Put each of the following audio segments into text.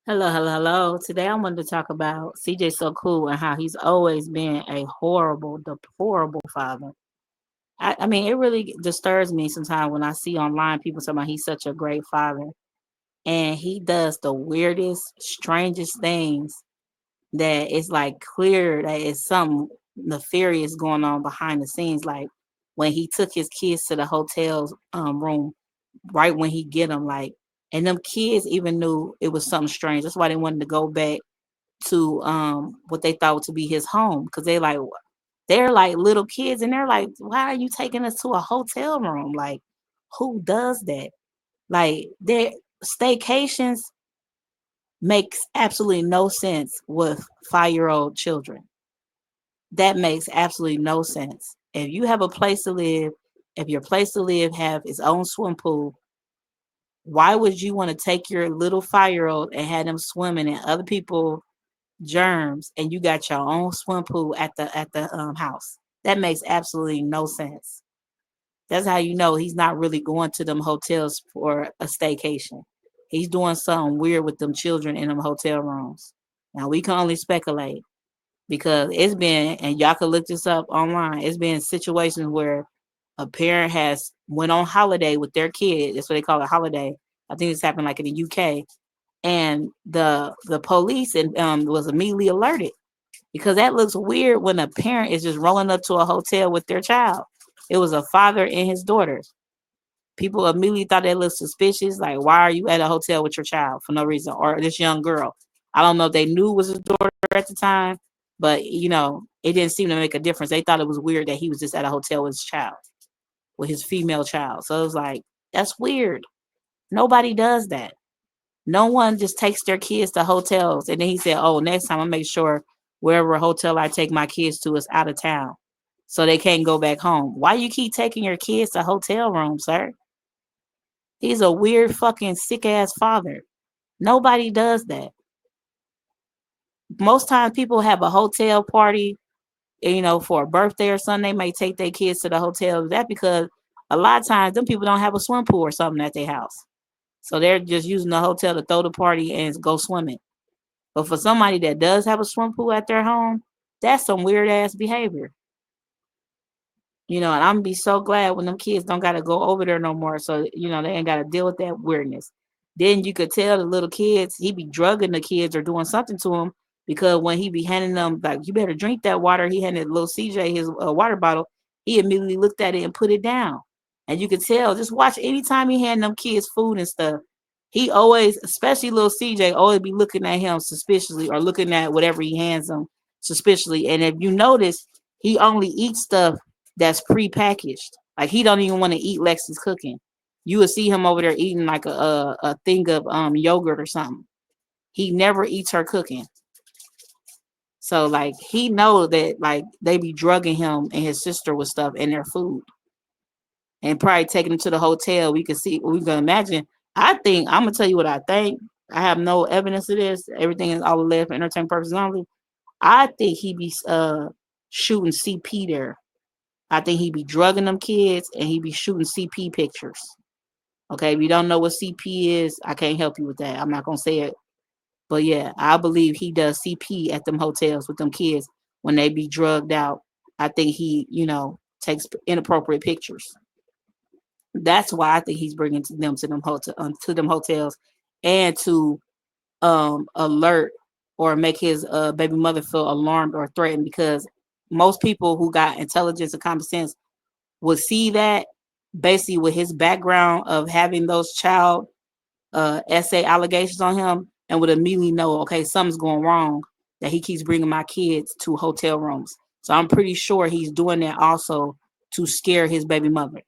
Hello, hello, hello. Today I wanted to talk about CJ So Cool and how he's always been a horrible, deplorable father. I mean, it really disturbs me sometimes when I see online people talking about he's such a great father. And he does the weirdest, strangest things that it's like clear that it's something nefarious going on behind the scenes. Like when he took his kids to the hotel's room right when he get them, like, and them kids even knew it was something strange. That's why they wanted to go back to what they thought to be his home because they're like little kids and they're like, why are you taking us to a hotel room? Like, who does that? Like, their staycations makes absolutely no sense with 5-year old children. That makes absolutely no sense. If you have a place to live, if your place to live have its own swim pool, why would you want to take your little 5-year old and have them swimming in other people germs and you got your own swim pool at the house? That makes absolutely no sense. That's how you know he's not really going to them hotels for a staycation. He's doing something weird with them children in them hotel rooms. Now we can only speculate because it's been, and y'all can look this up online, it's been situations where a parent has went on holiday with their kid. That's what they call a holiday. I think this happened like in the UK, and the police and was immediately alerted because that looks weird when a parent is just rolling up to a hotel with their child. It was a father and his daughter. People immediately thought that looked suspicious. Like, why are you at a hotel with your child for no reason? Or this young girl. I don't know if they knew it was his daughter at the time, but it didn't seem to make a difference. They thought it was weird that he was just at a hotel with his child, with his female child. So it was like, that's weird. Nobody does that. No one just takes their kids to hotels. And then he said, oh, next time I make sure wherever hotel I take my kids to is out of town so they can't go back home. Why you keep taking your kids to hotel rooms, sir? He's a weird fucking sick ass father. Nobody does that. Most times people have a hotel party, for a birthday or something, they may take their kids to the hotel. That because a lot of times them people don't have a swim pool or something at their house. So they're just using the hotel to throw the party and go swimming. But for somebody that does have a swim pool at their home, that's some weird ass behavior. And I'm gonna be so glad when them kids don't gotta go over there no more. So, they ain't gotta deal with that weirdness. Then you could tell the little kids, he be drugging the kids or doing something to them because when he be handing them, like, you better drink that water, he handed little CJ his water bottle, he immediately looked at it and put it down. And you could tell, just watch anytime he hand them kids food and stuff, he always, especially little CJ, always be looking at him suspiciously or looking at whatever he hands them suspiciously. And if you notice, he only eats stuff that's prepackaged. Like he don't even want to eat Lexi's cooking. You would see him over there eating like a thing of yogurt or something. He never eats her cooking. So like he know that like they be drugging him and his sister with stuff in their food and probably taking him to the hotel. We can see, we can imagine. I think I'm gonna tell you what I think. I have no evidence of this. Everything is all led for entertainment purposes only. I think he be shooting CP there. I think he be drugging them kids and he be shooting CP pictures. Okay, if you don't know what CP is, I can't help you with that. I'm not gonna say it. But yeah, I believe he does CP at them hotels with them kids when they be drugged out. I think he, takes inappropriate pictures. That's why I think he's bringing them to them hotels and to alert or make his baby mother feel alarmed or threatened because most people who got intelligence and common sense would see that basically with his background of having those child essay allegations on him and would immediately know, okay, something's going wrong that he keeps bringing my kids to hotel rooms. So I'm pretty sure he's doing that also to scare his baby mother.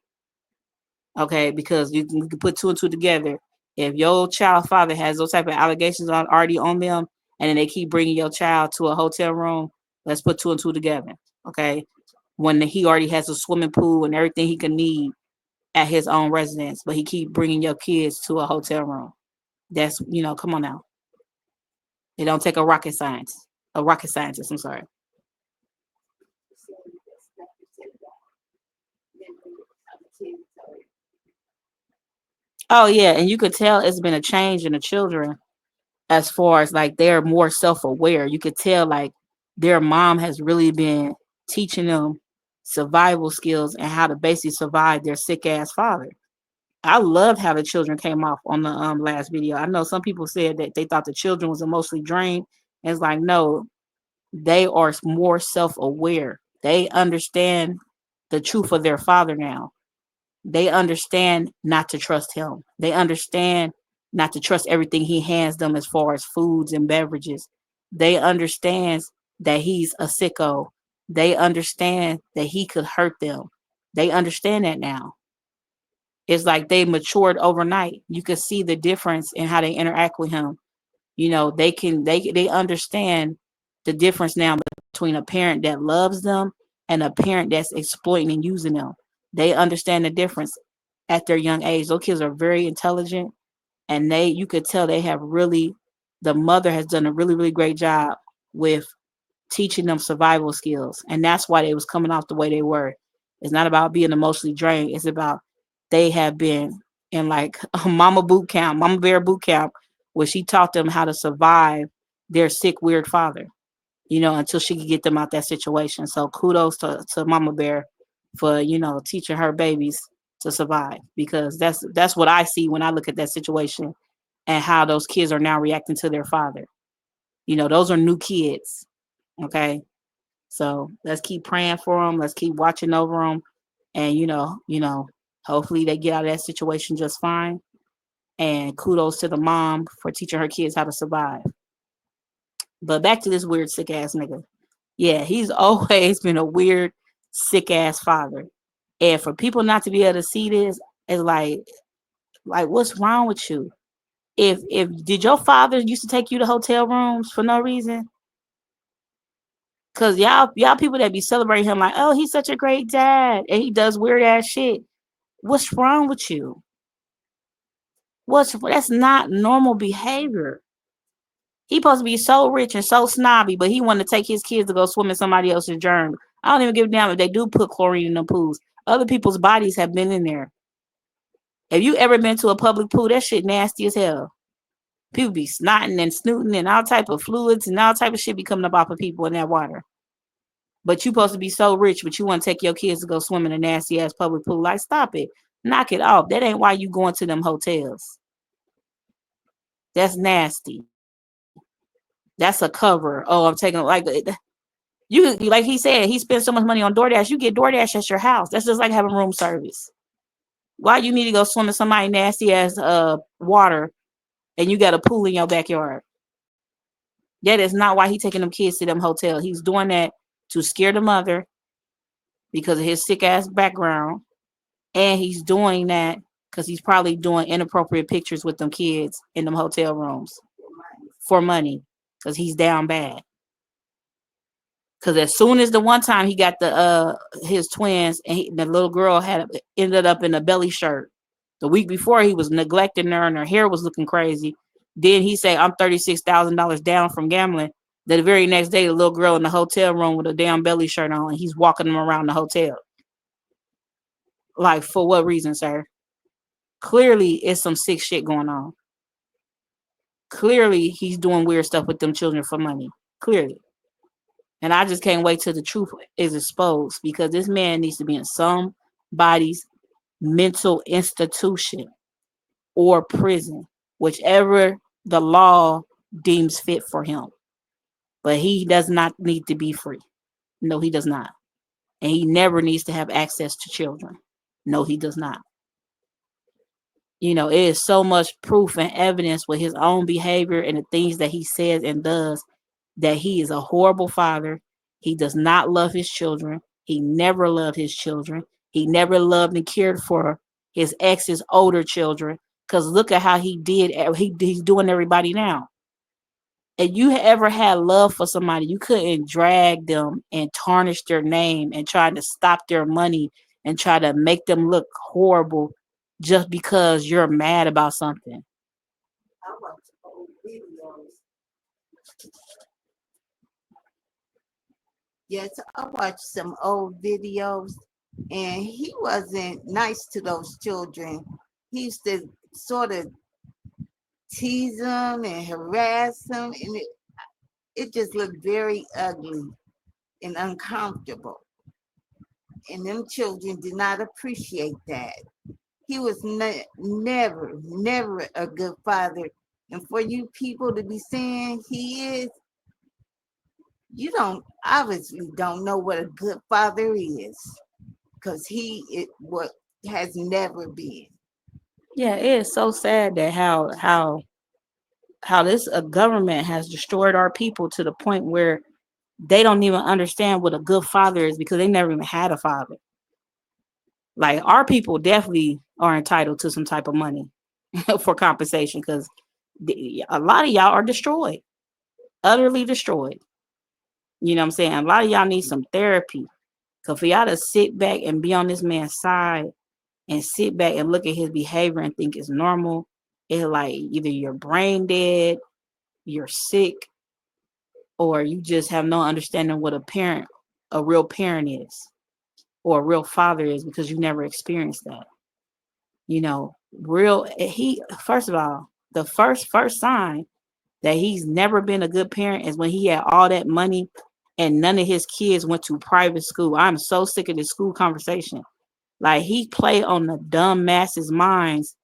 Okay, because you can put two and two together. If your child father has those type of allegations already on them, and then they keep bringing your child to a hotel room, let's put two and two together. Okay, when he already has a swimming pool and everything he can need at his own residence, but he keep bringing your kids to a hotel room. That's come on now. It don't take a rocket scientist. I'm sorry. Oh yeah, and you could tell it's been a change in the children. as far as like they're more self-aware. You could tell like their mom has really been teaching them survival skills and how to basically survive their sick ass father. I loved how the children came off on the last video. I know some people said that they thought the children was emotionally drained. And it's like, no, they are more self-aware. They understand the truth of their father now. They understand not to trust him. They understand not to trust everything he hands them as far as foods and beverages. They understand that he's a sicko. They understand that he could hurt them. They understand that now. It's like they matured overnight. You could see the difference in how they interact with him. You know, they understand the difference now between a parent that loves them and a parent that's exploiting and using them. They understand the difference at their young age. Those kids are very intelligent, and you could tell they have really, the mother has done a really, really great job with teaching them survival skills. And that's why they was coming off the way they were. It's not about being emotionally drained. It's about they have been in like a mama boot camp, mama bear boot camp, where she taught them how to survive their sick, weird father, you know, until she could get them out that situation. So kudos to Mama Bear for, you know, teaching her babies to survive, because that's what I see when I look at that situation and how those kids are now reacting to their father. You know, those are new kids. Okay. So let's keep praying for them. Let's keep watching over them. And, hopefully they get out of that situation just fine. And kudos to the mom for teaching her kids how to survive. But back to this weird, sick ass nigga. Yeah, he's always been a weird, sick ass father. And for people not to be able to see this, it's like what's wrong with you? If did your father used to take you to hotel rooms for no reason? Cause y'all people that be celebrating him like, oh, he's such a great dad and he does weird ass shit. What's wrong with you? That's not normal behavior. He supposed to be so rich and so snobby, but he wanted to take his kids to go swim in somebody else's germ. I don't even give a damn if they do put chlorine in the pools. Other people's bodies have been in there. If you ever been to a public pool, that shit nasty as hell. People be snotting and snooting and all type of fluids and all type of shit be coming up off of people in that water. But you supposed to be so rich, but you want to take your kids to go swim in a nasty ass public pool. Like, stop it. Knock it off. That ain't why you going to them hotels. That's nasty. That's a cover. Oh, I'm taking you like he said, he spends so much money on DoorDash. You get DoorDash at your house. That's just like having room service. Why you need to go swim in somebody nasty ass water and you got a pool in your backyard? That is not why he taking them kids to them hotel. He's doing that to scare the mother because of his sick ass background. And he's doing that because he's probably doing inappropriate pictures with them kids in them hotel rooms for money because he's down bad. Because as soon as the one time he got the his twins and the little girl ended up in a belly shirt, the week before he was neglecting her and her hair was looking crazy. Then he said, "I'm $36,000 down from gambling." The very next day, the little girl in the hotel room with a damn belly shirt on, and he's walking them around the hotel. Like, for what reason, sir? Clearly, it's some sick shit going on. Clearly, he's doing weird stuff with them children for money. Clearly. And I just can't wait till the truth is exposed, because this man needs to be in somebody's mental institution or prison, whichever the law deems fit for him. But he does not need to be free. No, he does not. And he never needs to have access to children. No, he does not. You know, it is so much proof and evidence with his own behavior and the things that he says and does that he is a horrible father. He does not love his children. He never loved his children. He never loved and cared for his ex's older children. Because look at how he did. He's doing everybody now. And you ever had love for somebody, you couldn't drag them and tarnish their name and try to stop their money and try to make them look horrible just because you're mad about something. I watch old videos. Yes, I watched some old videos, and he wasn't nice to those children. He used to sort of tease them and harass them, and it just looked very ugly and uncomfortable. And them children did not appreciate that. He was never a good father. And for you people to be saying he is, you don't obviously don't know what a good father is, because he it what has never been. Yeah, it is so sad that how this government has destroyed our people to the point where they don't even understand what a good father is because they never even had a father. Like our people definitely are entitled to some type of money for compensation because a lot of y'all are destroyed, utterly destroyed. You know what I'm saying? A lot of y'all need some therapy. Cause for y'all to sit back and be on this man's side and sit back and look at his behavior and think it's normal, it's like either you're brain dead, you're sick, or you just have no understanding what a real parent is, or a real father is because you never experienced that. You know, he first of all, the first sign that he's never been a good parent is when he had all that money and none of his kids went to private school. I'm so sick of this school conversation. Like he played on the dumb masses' minds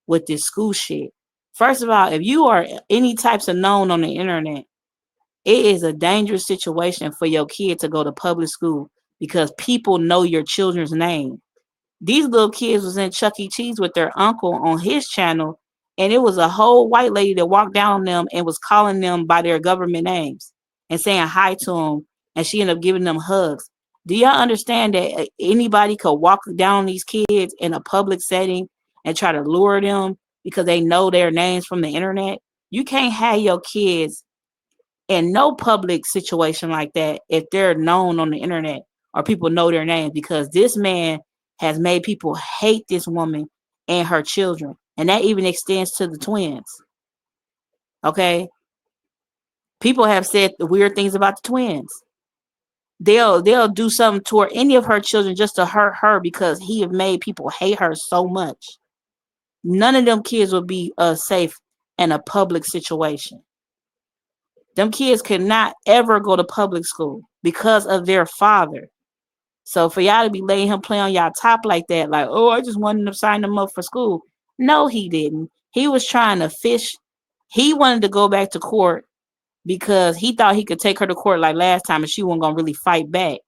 with this school shit. First of all, if you are any types of known on the internet, it is a dangerous situation for your kid to go to public school because people know your children's name. These little kids was in Chuck E. Cheese with their uncle on his channel, and it was a whole white lady that walked down on them and was calling them by their government names and saying hi to them, and she ended up giving them hugs. Do y'all understand that anybody could walk down on these kids in a public setting and try to lure them because they know their names from the internet? You can't have your kids in no public situation like that if they're known on the internet or people know their names because this man has made people hate this woman and her children. And that even extends to the twins. Okay. People have said the weird things about the twins. They'll do something toward any of her children just to hurt her because he have made people hate her so much. None of them kids will be safe in a public situation. Them kids could not ever go to public school because of their father. So for y'all to be letting him play on y'all top like that, like, oh, I just wanted to sign them up for school. No, he didn't. He was trying to fish. He wanted to go back to court because he thought he could take her to court like last time and she wasn't going to really fight back.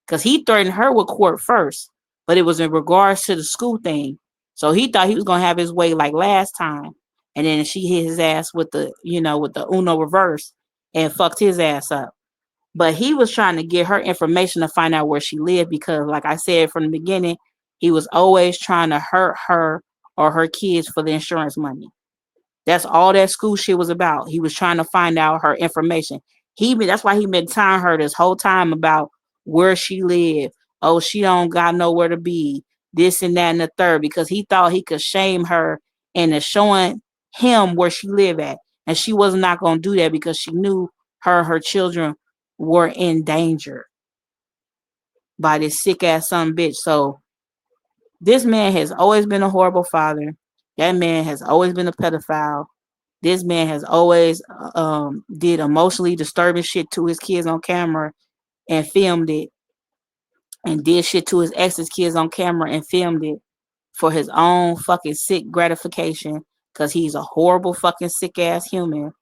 Because he threatened her with court first, but it was in regards to the school thing. So he thought he was going to have his way like last time. And then she hit his ass with with the Uno reverse and fucked his ass up. But he was trying to get her information to find out where she lived because, like I said from the beginning, he was always trying to hurt her or her kids for the insurance money. That's all that school shit was about. He was trying to find out her information. That's why he been telling her this whole time about where she lived. Oh, she don't got nowhere to be. This and that and the third because he thought he could shame her into showing him where she lived at, and she was not gonna do that because she knew her children were in danger by this sick ass son bitch. So this man has always been a horrible father. That man has always been a pedophile. This man has always did emotionally disturbing shit to his kids on camera and filmed it, and did shit to his ex's kids on camera and filmed it for his own fucking sick gratification because he's a horrible fucking sick ass human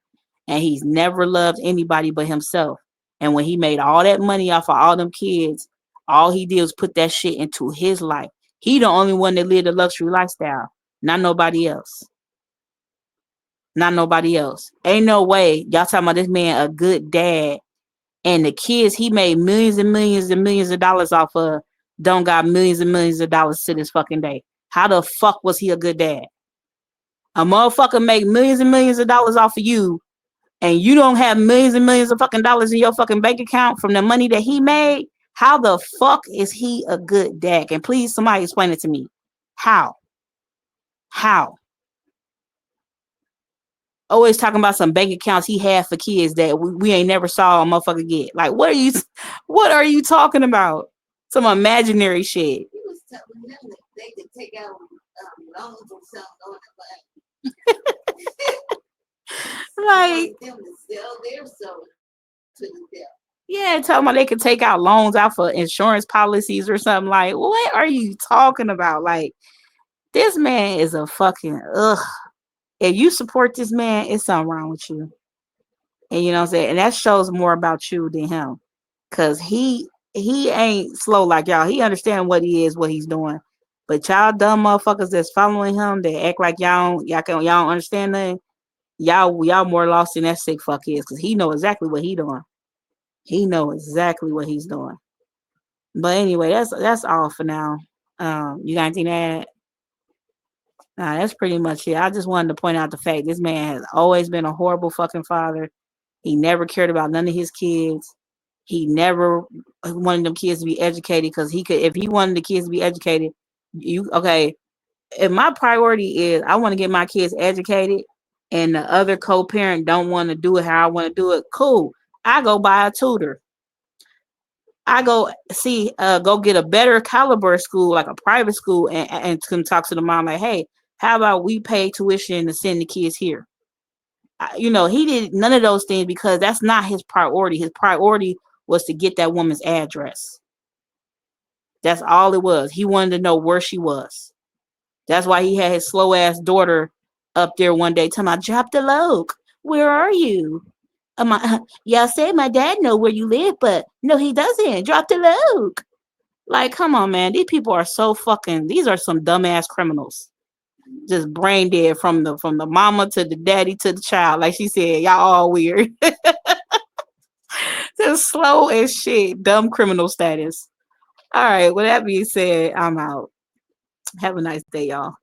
and he's never loved anybody but himself. And when he made all that money off of all them kids, all he did was put that shit into his life. He the only one that lived a luxury lifestyle, not nobody else. Not nobody else. Ain't no way y'all talking about this man a good dad and the kids he made millions and millions and millions of dollars off of don't got millions and millions of dollars to this fucking day. How the fuck was he a good dad? A motherfucker make millions and millions of dollars off of you and you don't have millions and millions of fucking dollars in your fucking bank account from the money that he made. How the fuck is he a good dad? And please somebody explain it to me. How? How? Always talking about some bank accounts he had for kids that we ain't never saw a motherfucker get. Like, what are you talking about? Some imaginary shit. He was telling them that they could take out loans or something on the Like, them to sell their soul to the devil. yeah, tell them they can take out loans out for insurance policies or something. Like, what are you talking about? Like, this man is a fucking ugh. If you support this man, it's something wrong with you. And you know what I'm saying? And that shows more about you than him. Cause he ain't slow like y'all. He understand what he is, what he's doing. But y'all dumb motherfuckers that's following him, they act like y'all don't understand nothing. Y'all more lost than that sick fuck is, cause he know exactly what he doing. He know exactly what he's doing. But anyway, that's all for now. You got anything to add? Nah, that's pretty much it. I just wanted to point out the fact this man has always been a horrible fucking father. He never cared about none of his kids. He never wanted them kids to be educated because he could, if he wanted the kids to be educated, you okay. If my priority is I want to get my kids educated and the other co-parent don't want to do it how I want to do it, cool. I go buy a tutor. I go get a better caliber school, like a private school, and can talk to the mom like, hey, how about we pay tuition to send the kids here? He did none of those things because that's not his priority. His priority was to get that woman's address. That's all it was. He wanted to know where she was. That's why he had his slow ass daughter up there one day telling me, drop the loke. Where are you? Y'all say my dad know where you live, but no, he doesn't. Drop the loke. Like, come on, man. These people are so fucking. These are some dumbass criminals. Just brain dead from the mama to the daddy to the child. Like she said, y'all all weird. Just slow as shit. Dumb criminal status. All right. With that being said, I'm out. Have a nice day, y'all.